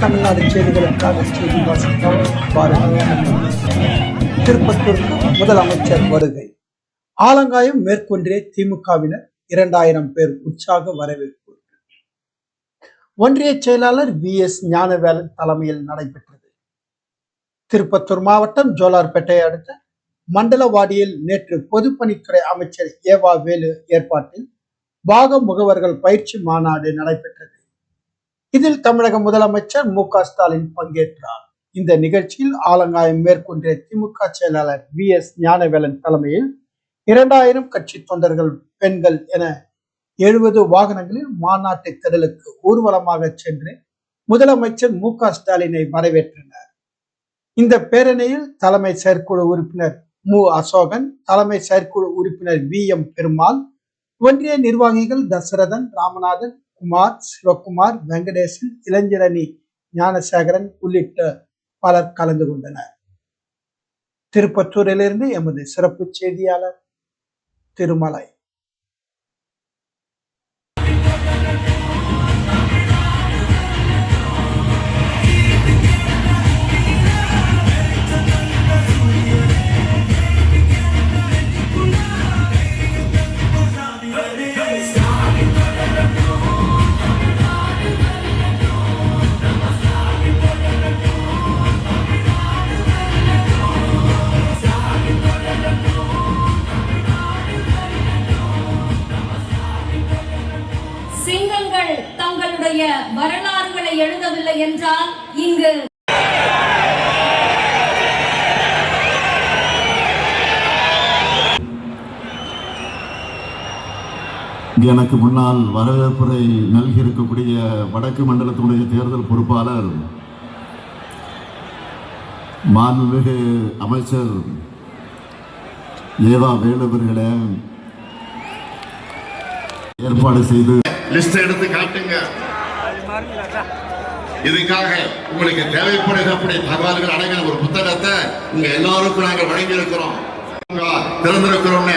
தமிழ்நாடு செய்திகளுக்காக செய்தி வாசித்தவர். திருப்பத்தூருக்கு முதலமைச்சர் வருகை. ஆலங்காயம் மேற்கொன்றிய திமுகவினர் 2000 பேர் உற்சாக வரவேற்பு. ஒன்றிய செயலாளர் VS ஞானவேலன் தலைமையில் நடைபெற்றது. திருப்பத்தூர் மாவட்டம் ஜோலார்பேட்டை அடுத்த மண்டலவாடியில் நேற்று பொதுப்பணித்துறை அமைச்சர் ஏவா வேலு ஏற்பாட்டில் பாக முகவர்கள் பயிற்சி மாநாடு நடைபெற்றது. இதில் தமிழக முதலமைச்சர் MK ஸ்டாலின் பங்கேற்றார். இந்த நிகழ்ச்சியில் ஆலங்காயம் மேற்கொன்றிய திமுக செயலாளர் VS ஞானவேலன் தலைமையில் 2000 கட்சி தொண்டர்கள், பெண்கள் என 70 வாகனங்களில் மாநாட்டு திடலுக்கு ஊர்வலமாக சென்று முதலமைச்சர் MK ஸ்டாலினை வரவேற்றனர். இந்த பேரணியில் தலைமை செயற்குழு உறுப்பினர் மு அசோகன், தலைமை செயற்குழு உறுப்பினர் VM பெருமாள், ஒன்றிய நிர்வாகிகள் தசரதன், ராமநாதன், குமார், சிவகுமார், வெங்கடேசன், இளைஞரணி ஞானசேகரன் உள்ளிட்ட பலர் கலந்து கொண்டனர். திருப்பத்தூரிலிருந்து எமது சிறப்பு செய்தியாளர் திருமலை. சிங்கங்கள் தங்களுடைய வரலாறுகளை எழுதவில்லை என்றால் இங்கு எனக்கு முன்னால் வரவேற்புரை நல்கி இருக்கக்கூடிய வடக்கு மண்டலத்தினுடைய தேர்தல் பொறுப்பாளர் மாண்புமிகு அமைச்சர் ஏவா வேலு அவர்களே, ஏற்பாடு செய்து லிஸ்ட் எடுத்து காட்டுங்க. இதுக்காக உங்களுக்கு தேவைப்படுகிற தகவல்கள் அடங்கின ஒரு புத்தகத்தை உங்க எல்லாருக்கும் நாங்கள் வழங்கி இருக்கிறோம், திறந்திருக்கிறோம்.